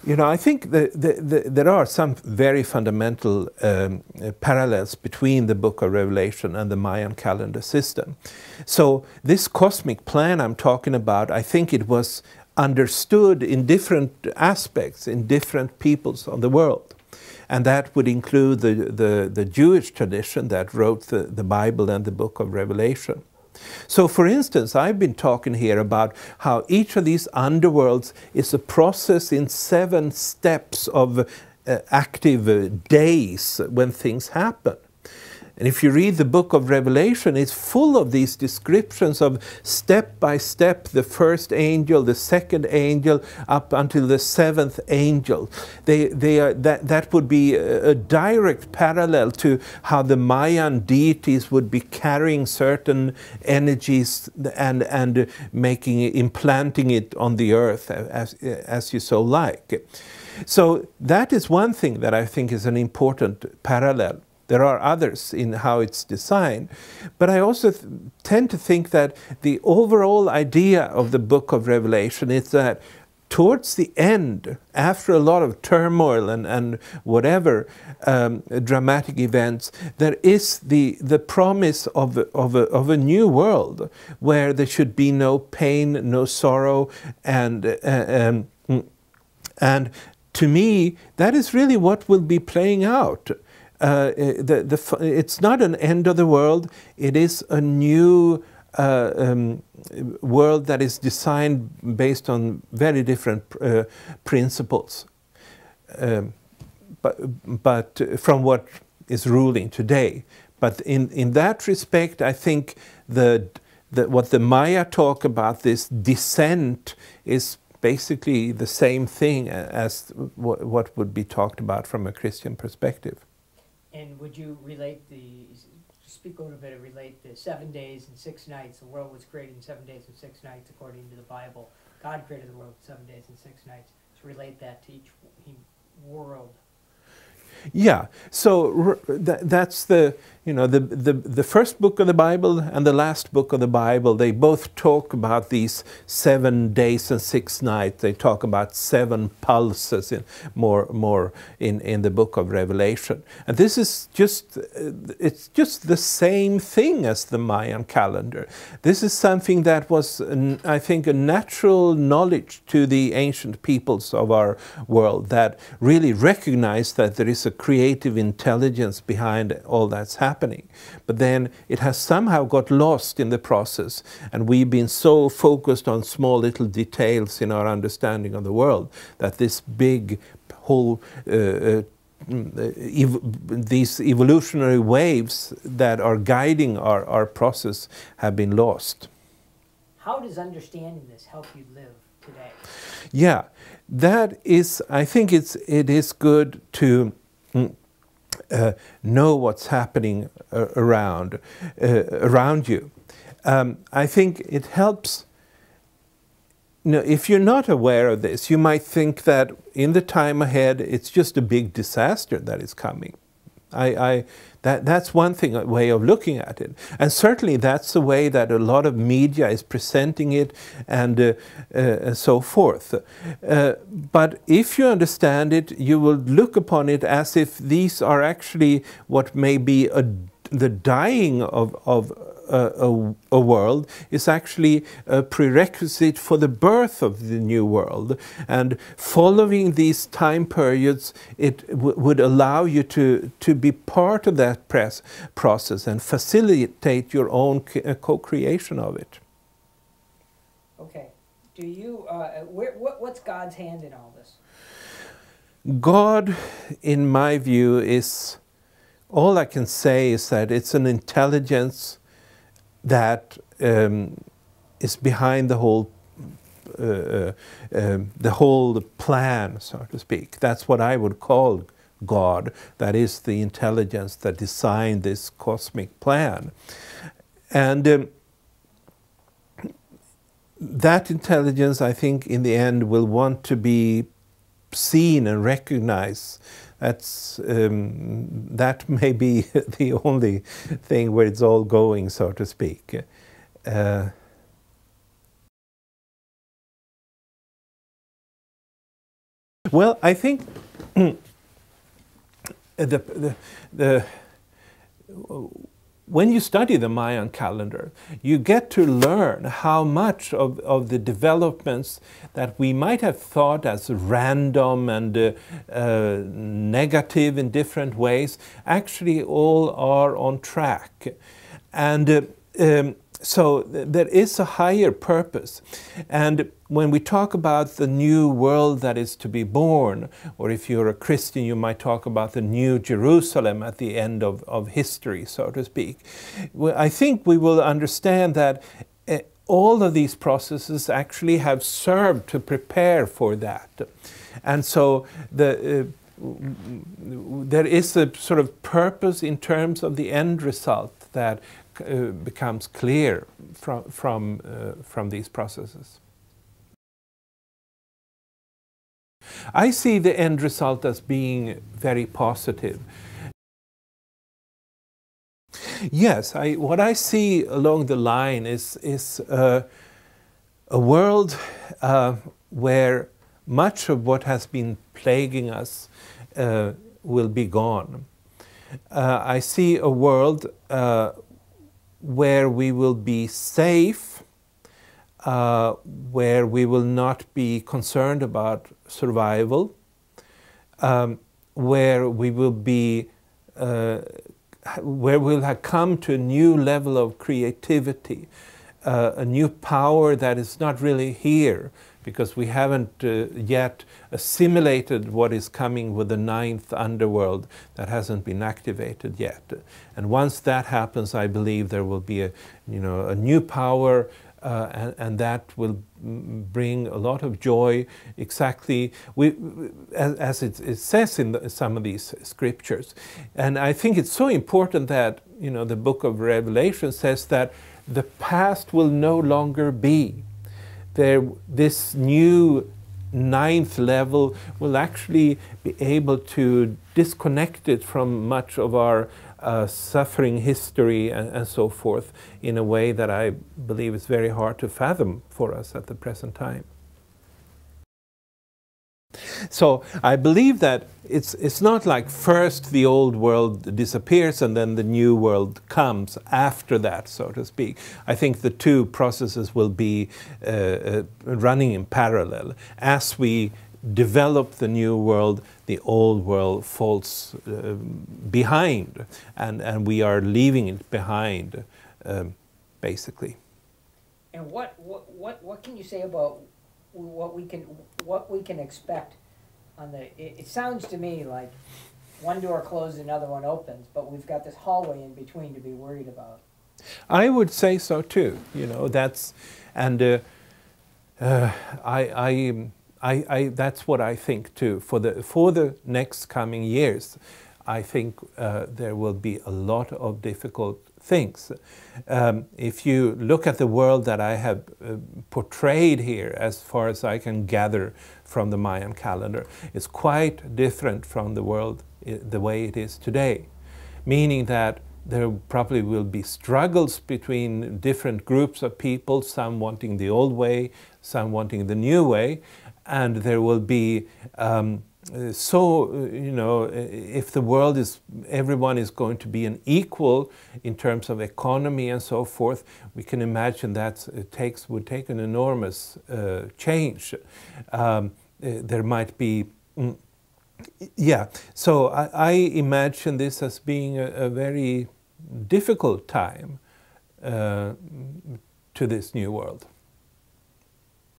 You know, I think there are some very fundamental parallels between the Book of Revelation and the Mayan calendar system. So this cosmic plan I'm talking about, I think it was understood in different aspects in different peoples of the world. And that would include the Jewish tradition that wrote the Bible and the Book of Revelation. So for instance, I've been talking here about how each of these underworlds is a process in 7 steps of active days when things happen. And if you read the Book of Revelation, it's full of these descriptions of step by step, the first angel, the second angel, up until the 7th angel. That would be a direct parallel to how the Mayan deities would be carrying certain energies and implanting it on the earth as you so like. So that is one thing that I think is an important parallel. There are others in how it's designed. But I also tend to think that the overall idea of the Book of Revelation is that towards the end, after a lot of turmoil and whatever dramatic events, there is the promise of a new world where there should be no pain, no sorrow, and to me, that is really what will be playing out. It's not an end of the world, it is a new world that is designed based on very different principles, but from what is ruling today. But in that respect, I think what the Maya talk about, this descent, is basically the same thing as what would be talked about from a Christian perspective. And would you relate speak a little bit, relate the 7 days and 6 nights, the world was created in 7 days and 6 nights according to the Bible. God created the world in 7 days and 6 nights. To relate that to each world. Yeah, so that's the first book of the Bible and the last book of the Bible. They both talk about these 7 days and 6 nights. They talk about 7 pulses more in the Book of Revelation. And this is it's just the same thing as the Mayan calendar. This is something that was, I think, a natural knowledge to the ancient peoples of our world that really recognized that there is a creative intelligence behind all that's happening. But then it has somehow got lost in the process, and we've been so focused on small little details in our understanding of the world that this big whole these evolutionary waves that are guiding our process have been lost. How does understanding this help you live today? Yeah, that is, I think it is good to know what's happening around you. I think it helps. If you're not aware of this, you might think that in the time ahead it's just a big disaster that is coming. That's one thing, a way of looking at it. And certainly that's the way that a lot of media is presenting it and so forth. But if you understand it, you will look upon it as if these are actually what may be the dying of a world is actually a prerequisite for the birth of the new world. And following these time periods, it would allow you to be part of that process and facilitate your own co-creation of it. Okay. Do you, what's God's hand in all this? God, in my view, is, all I can say is that it's an intelligence that is behind the whole plan, so to speak. That's what I would call God. That is the intelligence that designed this cosmic plan. And that intelligence, I think, in the end will want to be seen and recognized. That may be the only thing where it's all going, so to speak. Well, I think the when you study the Mayan calendar, you get to learn how much of the developments that we might have thought as random and negative in different ways actually all are on track. And so there is a higher purpose. And when we talk about the new world that is to be born, or if you're a Christian, you might talk about the new Jerusalem at the end of history, so to speak. Well, I think we will understand that all of these processes actually have served to prepare for that. And so there is a sort of purpose in terms of the end result that becomes clear from these processes. I see the end result as being very positive. Yes, what I see along the line is a world where much of what has been plaguing us will be gone. I see a world where we will be safe, where we will not be concerned about survival, where we will be, where we'll have come to a new level of creativity, a new power that is not really here, because we haven't yet assimilated what is coming with the ninth underworld that hasn't been activated yet. And once that happens, I believe there will be a new power, and that will bring a lot of joy. Exactly, as it says in some of these scriptures. And I think it's so important that the book of Revelation says that the past will no longer be. This new ninth level will actually be able to disconnect it from much of our suffering history and so forth in a way that I believe is very hard to fathom for us at the present time. So I believe that it's not like first the old world disappears and then the new world comes after that, so to speak. I think the two processes will be running in parallel. As we develop the new world, the old world falls behind, and we are leaving it behind, basically. And what can you say about what we can expect on the? It sounds to me like one door closes, another one opens, but we've got this hallway in between to be worried about. I would say so too. That's that's what I think too. For the next coming years, I think there will be a lot of difficult things. If you look at the world that I have portrayed here, as far as I can gather from the Mayan calendar, it's quite different from the world the way it is today. Meaning that there probably will be struggles between different groups of people, some wanting the old way, some wanting the new way, and there will be if the world everyone is going to be an equal in terms of economy and so forth, we can imagine that would take an enormous change. There might be, so I imagine this as being a very difficult time to this new world.